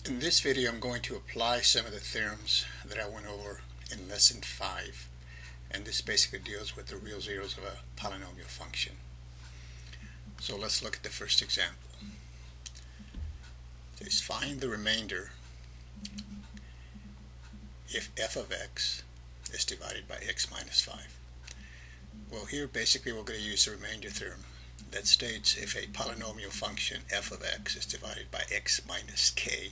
In this video, I'm going to apply some of the theorems that I went over in lesson 5, and this basically deals with the real zeros of a polynomial function. So let's look at the first example. It says find the remainder if f of x is divided by x minus 5. Well, here basically we're going to use the remainder theorem that states if a polynomial function f of x is divided by x minus k,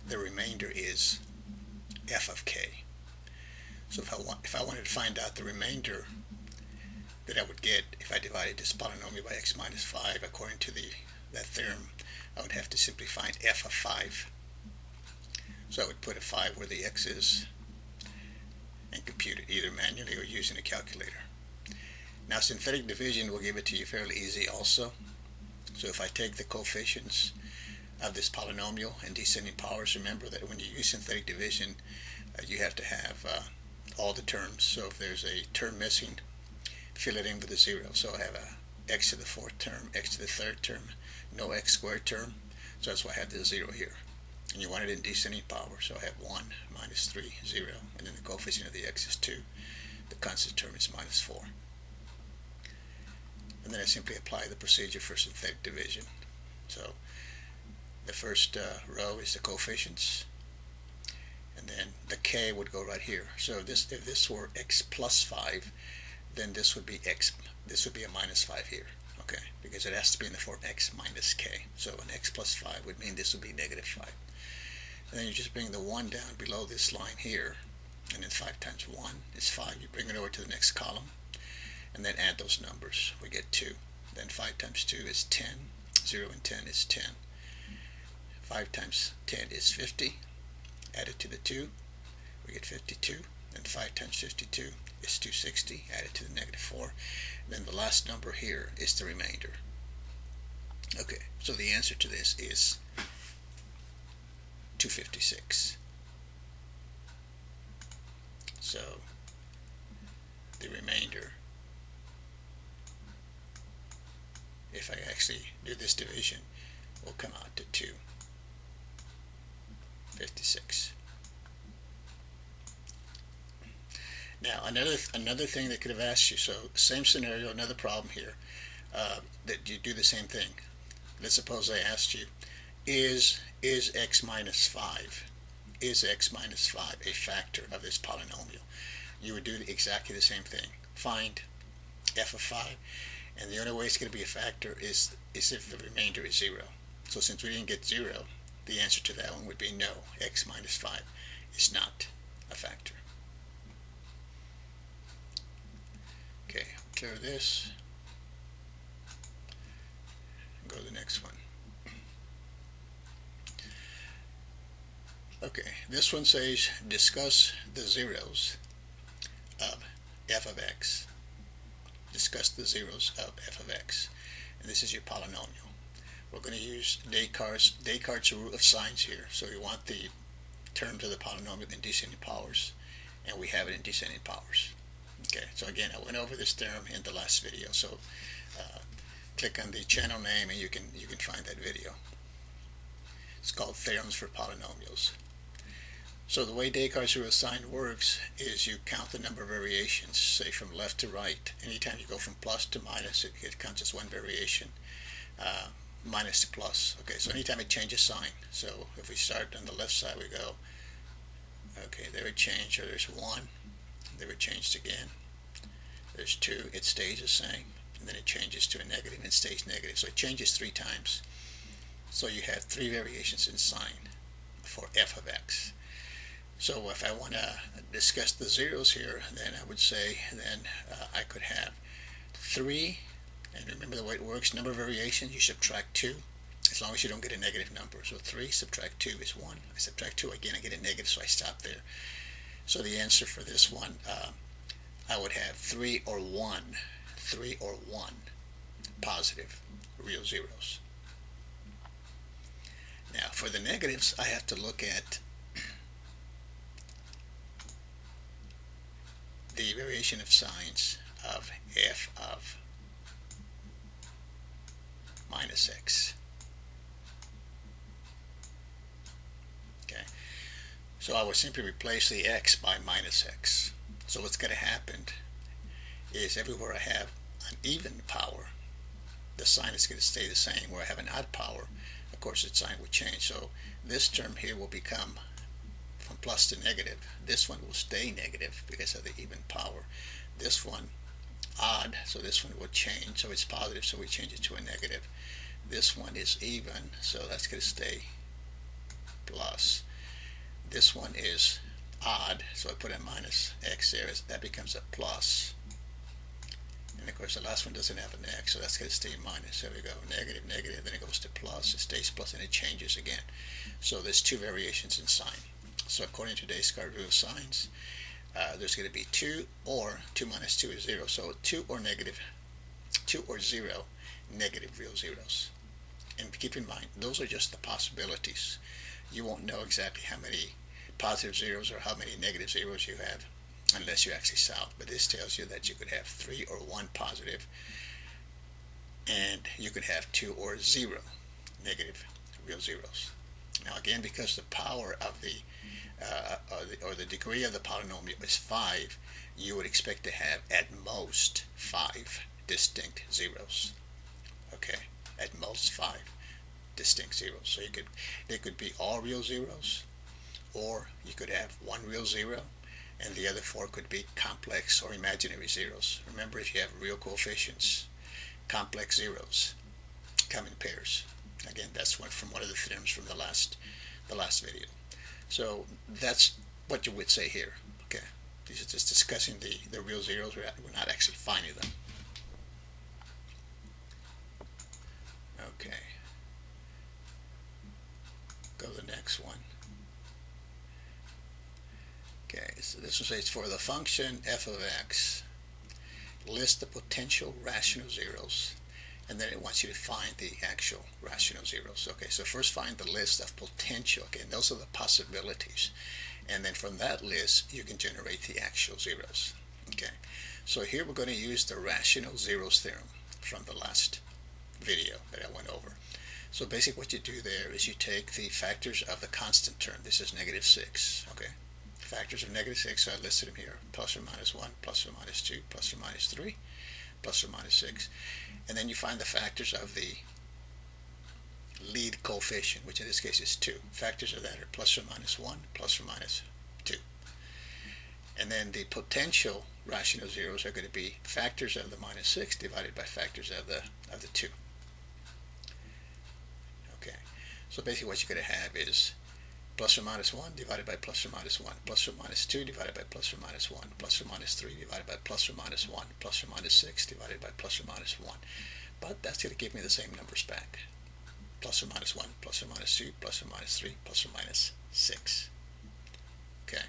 the remainder is f of k. So if I wanted to find out the remainder that I would get if I divided this polynomial by x minus 5 according to that theorem, I would have to simply find f of 5. So I would put a 5 where the x is and compute it either manually or using a calculator. Now synthetic division will give it to you fairly easy also. So if I take the coefficients of this polynomial in descending powers, remember that when you use synthetic division, you have to have all the terms. So if there's a term missing, fill it in with a 0. So I have a x to the 4th term, x to the 3rd term, no x squared term. So that's why I have the 0 here. And you want it in descending power. So I have 1 minus 3, 0. And then the coefficient of the x is 2. The constant term is minus 4. And then I simply apply the procedure for synthetic division. So the first row is the coefficients, and then the k would go right here. So if this were x plus 5, then this would be a minus 5 here, okay? Because it has to be in the form x minus k. So an x plus 5 would mean this would be negative 5. And then you just bring the 1 down below this line here, and then 5 times 1 is 5. You bring it over to the next column, and then add those numbers. We get 2. Then 5 times 2 is 10. 0 and 10 is 10. 5 times 10 is 50. Add it to the 2. We get 52. Then 5 times 52 is 260. Add it to the negative 4. Then the last number here is the remainder. Okay, so the answer to this is 256. So the remainder, if I actually do this division, will come out to 256. Now another thing they could have asked you, so same scenario, another problem here, that you do the same thing. Let's suppose I asked you, is x minus 5 a factor of this polynomial? You would do exactly the same thing. Find f of 5, and the only way it's going to be a factor is if the remainder is 0. So since we didn't get 0, the answer to that one would be no, x minus 5 is not a factor. Okay, clear this. Go to the next one. Okay, this one says discuss the zeros of f of x. Discuss the zeros of f of x. And this is your polynomial. We're going to use Descartes' rule of signs here. So we want the terms of the polynomial in descending powers, and we have it in descending powers. Okay, so again, I went over this theorem in the last video. So click on the channel name and you can find that video. It's called Theorems for Polynomials. So the way Descartes' rule of sign works is you count the number of variations, say from left to right. Anytime you go from plus to minus, it counts as one variation. Minus to plus. Okay, so anytime it changes sign. So if we start on the left side, we go, okay, there it changed, or there's 1, there it changed again. There's 2, it stays the same, and then it changes to a negative and it stays negative. So it changes 3 times. So you have 3 variations in sign for f of x. So if I want to discuss the zeros here, then I would say then I could have 3, and remember the way it works, number of variations, you subtract 2, as long as you don't get a negative number. So 3 subtract 2 is 1. I subtract 2 again, I get a negative, so I stop there. So the answer for this one, I would have 3 or 1 positive real zeros. Now for the negatives, I have to look at the variation of signs of f of minus x. So I will simply replace the x by minus x. So what's going to happen is everywhere I have an even power, the sign is going to stay the same. Where I have an odd power, of course its sign will change. So this term here will become from plus to negative. This one will stay negative because of the even power. This one odd, so this one will change. So it's positive, so we change it to a negative. This one is even, so that's going to stay plus. This one is odd, so I put a minus x there. That becomes a plus. And of course the last one doesn't have an x, so that's going to stay minus. There we go, negative, negative, then it goes to plus, it stays plus, and it changes again. So there's two variations in sign. So according to Descartes' rule of signs, there's going to be 2 or 2 minus 2 is 0. So 2 or 0, negative real zeros. And keep in mind, those are just the possibilities. You won't know exactly how many positive zeros or how many negative zeros you have unless you actually solve. But this tells you that you could have 3 or 1 positive, and you could have 2 or 0 negative real zeros. Now again, because the power of or the degree of the polynomial is 5, you would expect to have at most 5 distinct zeros. Okay, at most 5 distinct zeros. So they could be all real zeros, or you could have 1 real zero and the other 4 could be complex or imaginary zeros. Remember, if you have real coefficients, complex zeros come in pairs. Again, that's from one of the theorems from the last video. So that's what you would say here. Okay, these are just discussing the real zeros. We're not actually finding them. Okay, go to the next one. Okay, so this one says for the function f of x, list the potential rational zeros, and then it wants you to find the actual rational zeros. Okay, so first find the list of potential. Okay, and those are the possibilities, and then from that list you can generate the actual zeros. Okay, so here we're going to use the rational zeros theorem from the last video that I went over. So basically what you do there is you take the factors of the constant term. This is negative 6. Okay, factors of negative 6, so I listed them here: plus or minus 1, plus or minus 2, plus or minus 3, plus or minus 6. And then you find the factors of the lead coefficient, which in this case is 2. Factors of that are plus or minus 1, plus or minus 2. And then the potential rational zeros are going to be factors of the minus 6 divided by factors of the 2. Okay, so basically what you're going to have is plus or minus 1 divided by plus or minus 1, plus or minus 2 divided by plus or minus 1, plus or minus 3 divided by plus or minus 1, plus or minus 6 divided by plus or minus 1. But that's going to give me the same numbers back. Plus or minus 1, plus or minus 2, plus or minus 3, plus or minus 6. Okay.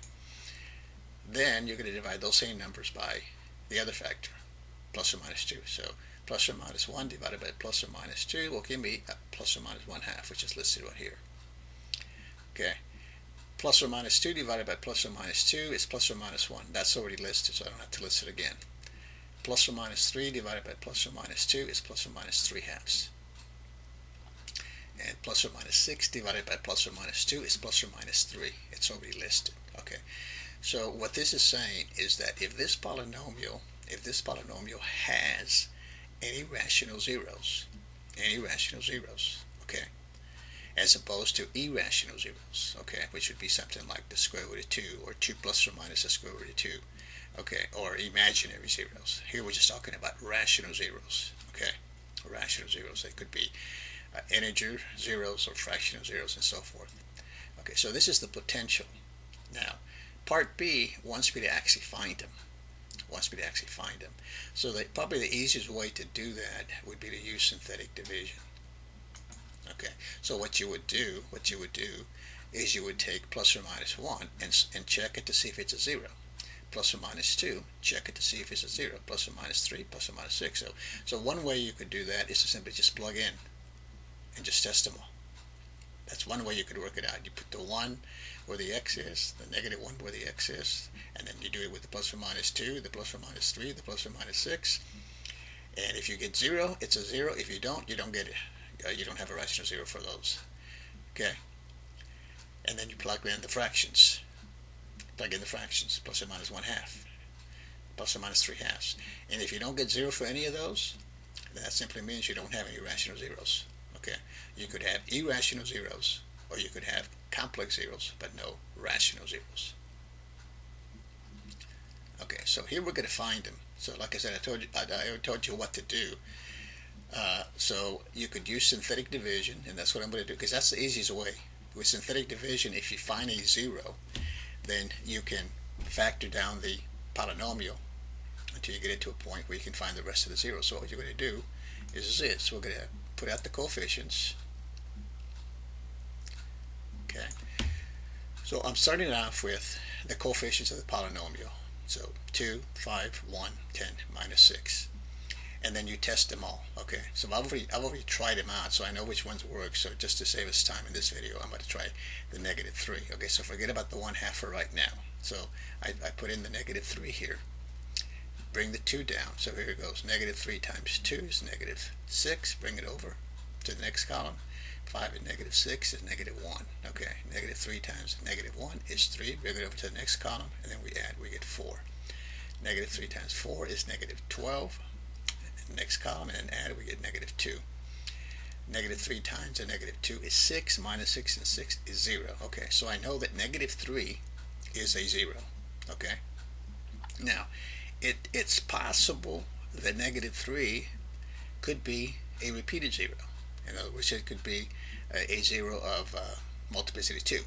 Then you're going to divide those same numbers by the other factor, plus or minus 2. So plus or minus 1 divided by plus or minus 2 will give me plus or minus 1/2, which is listed right here. Okay, plus or minus 2 divided by plus or minus 2 is plus or minus 1. That's already listed, so I don't have to list it again. Plus or minus 3 divided by plus or minus 2 is plus or minus 3/2. And plus or minus 6 divided by plus or minus 2 is plus or minus 3. It's already listed. Okay, so what this is saying is that if this polynomial has any rational zeros, okay, as opposed to irrational zeros, okay, which would be something like the square root of 2, or 2 plus or minus the square root of 2, okay, or imaginary zeros. Here we're just talking about rational zeros, okay, rational zeros. They could be integer zeros or fractional zeros and so forth. Okay, so this is the potential. Now, part B wants me to actually find them. So probably the easiest way to do that would be to use synthetic division. Okay, so what you would do is you would take plus or minus 1 and check it to see if it's a 0. Plus or minus 2, check it to see if it's a 0. Plus or minus 3, plus or minus 6. So one way you could do that is to simply just plug in and just test them all. That's one way you could work it out. You put the 1 where the x is, the negative 1 where the x is, and then you do it with the plus or minus 2, the plus or minus 3, the plus or minus 6. And if you get 0, it's a 0. If you don't, you don't get it. You don't have a rational zero for those. Okay. And then you plug in the fractions. plug in the fractions, plus or minus 1/2, plus or minus 3/2. And if you don't get 0 for any of those, then that simply means you don't have any rational zeros. Okay, you could have irrational zeros, or you could have complex zeros, but no rational zeros. Okay, so here we're going to find them. So like I said, I told you what to do. So you could use synthetic division, and that's what I'm going to do, because that's the easiest way. With synthetic division, if you find a 0, then you can factor down the polynomial until you get it to a point where you can find the rest of the zeros. So what you're going to do is this. We're going to put out the coefficients. Okay. So I'm starting off with the coefficients of the polynomial. So 2, 5, 1, 10, minus 6. And then you test them all. Okay, so I've already tried them out, so I know which ones work. So just to save us time in this video, I'm going to try the -3. Okay, so forget about the 1/2 for right now. So I put in the -3 here. Bring the 2 down. So here it goes. -3 times 2 is -6. Bring it over to the next column. 5 and -6 is -1. Okay, -3 times -1 is 3. Bring it over to the next column, and then we add. We get 4. -3 times 4 is -12. Next column, and then add, we get -2. -3 times a -2 is 6. Minus 6 and 6 is 0. Okay, so I know that -3 is a 0. Okay, now it's possible that -3 could be a repeated 0. In other words, it could be a 0 of multiplicity 2.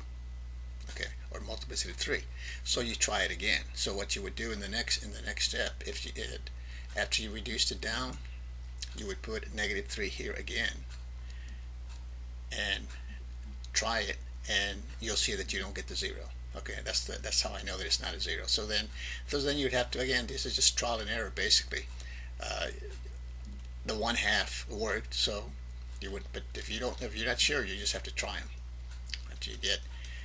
Okay, or multiplicity 3. So you try it again. So what you would do in the next step, if you after you reduced it down, you would put -3 here again and try it, and you'll see that you don't get the 0. Okay, that's how I know that it's not a 0. So then you'd have to, again, this is just trial and error basically. The 1/2 worked, so you would, but if you're not sure, you just have to try them until you get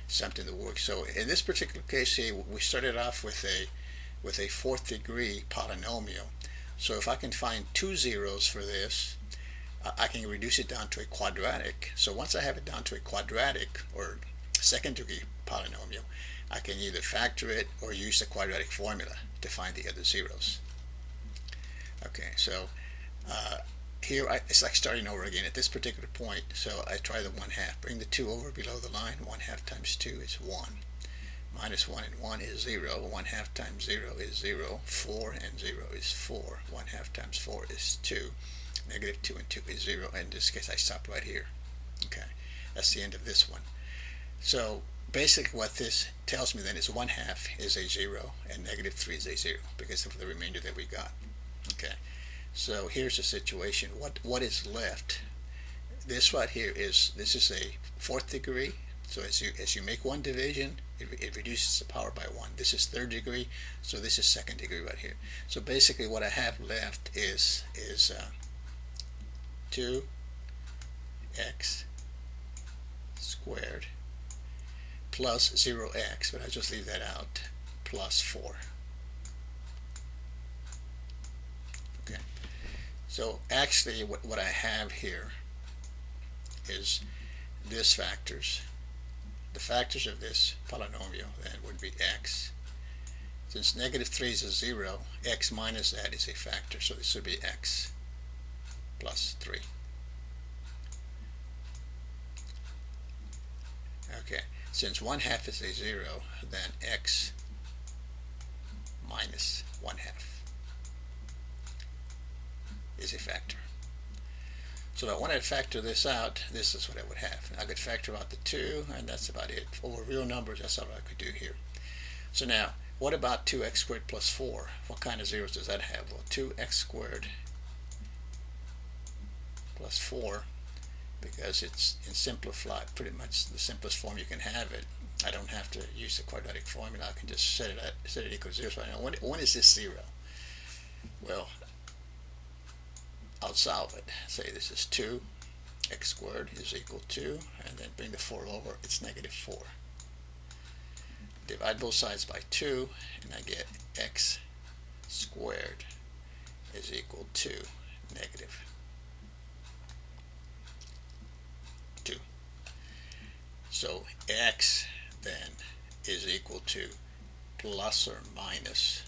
something that works. So in this particular case here, we started off with a 4th degree polynomial. So if I can find 2 zeros for this, I can reduce it down to a quadratic. So once I have it down to a quadratic or 2nd degree polynomial, I can either factor it or use the quadratic formula to find the other zeros. Okay, so here it's like starting over again at this particular point. So I try the 1/2. Bring the 2 over below the line. 1/2 times 2 is 1. Minus 1 and 1 is 0. 1/2 times 0 is 0. 4 and 0 is 4. 1/2 times 4 is 2. -2 and 2 is 0. In this case, I stop right here. Okay, that's the end of this one. So basically what this tells me then is 1/2 is a 0 and -3 is a 0 because of the remainder that we got. Okay, so here's the situation. What is left? This right here is a 4th degree. So as you make one division, it reduces the power by 1. This is 3rd degree, so this is 2nd degree right here. So basically what I have left is 2x squared plus 0x, but I just leave that out, plus 4. Okay, so actually what I have here is this factors. The factors of this polynomial then would be x. Since -3 is a 0, x minus that is a factor, so this would be x plus 3. Okay, since 1/2 is a 0, then x minus 1/2 is a factor. So if I wanted to factor this out, this is what I would have. I could factor out the 2, and that's about it. Over real numbers, that's all I could do here. So now, what about 2x squared plus 4? What kind of zeros does that have? Well, 2x squared plus 4, because it's in simplified, pretty much the simplest form you can have it. I don't have to use the quadratic formula. I can just set it equal to 0. So I know when is this 0? Well, I'll solve it. Say this is 2x squared is equal to, and then bring the 4 over, it's -4. Divide both sides by 2, and I get x squared is equal to -2. So x then is equal to plus or minus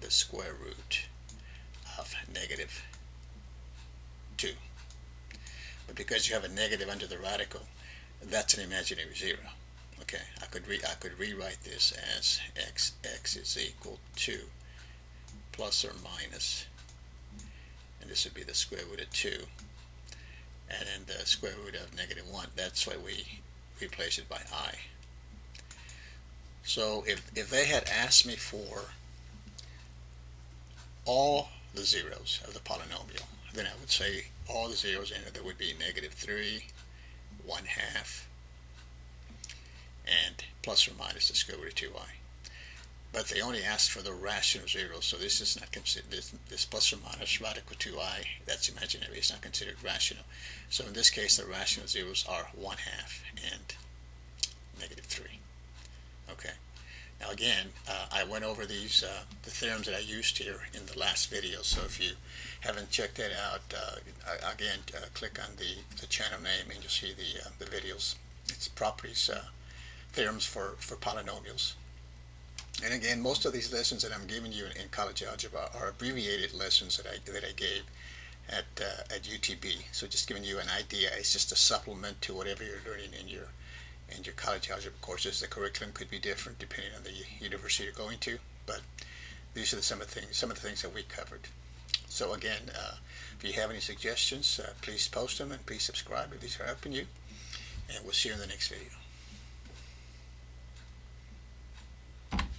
the square root of negative 2. But because you have a negative under the radical, that's an imaginary zero. Okay, I could rewrite this as x is equal to plus or minus, and this would be the square root of 2, and then the square root of negative 1. That's why we replace it by I. So if they had asked me for all the zeros of the polynomial, then I would say all the zeros in it, there would be negative 3, 1/2, and plus or minus the square root of 2i. But they only asked for the rational zeros, so this is not considered, this plus or minus radical 2i, that's imaginary, it's not considered rational. So in this case, the rational zeros are 1/2 and negative 3. Okay. Now again, I went over these the theorems that I used here in the last video. So if you haven't checked that out, again, click on the channel name and you'll see the videos. It's properties, theorems for polynomials. And again, most of these lessons that I'm giving you in college algebra are abbreviated lessons that I gave at UTB. So just giving you an idea. It's just a supplement to whatever you're learning in your college algebra courses. The curriculum could be different depending on the university you're going to, but these are some of the things that we covered. So again, if you have any suggestions, please post them and please subscribe if these are helping you, and we'll see you in the next video.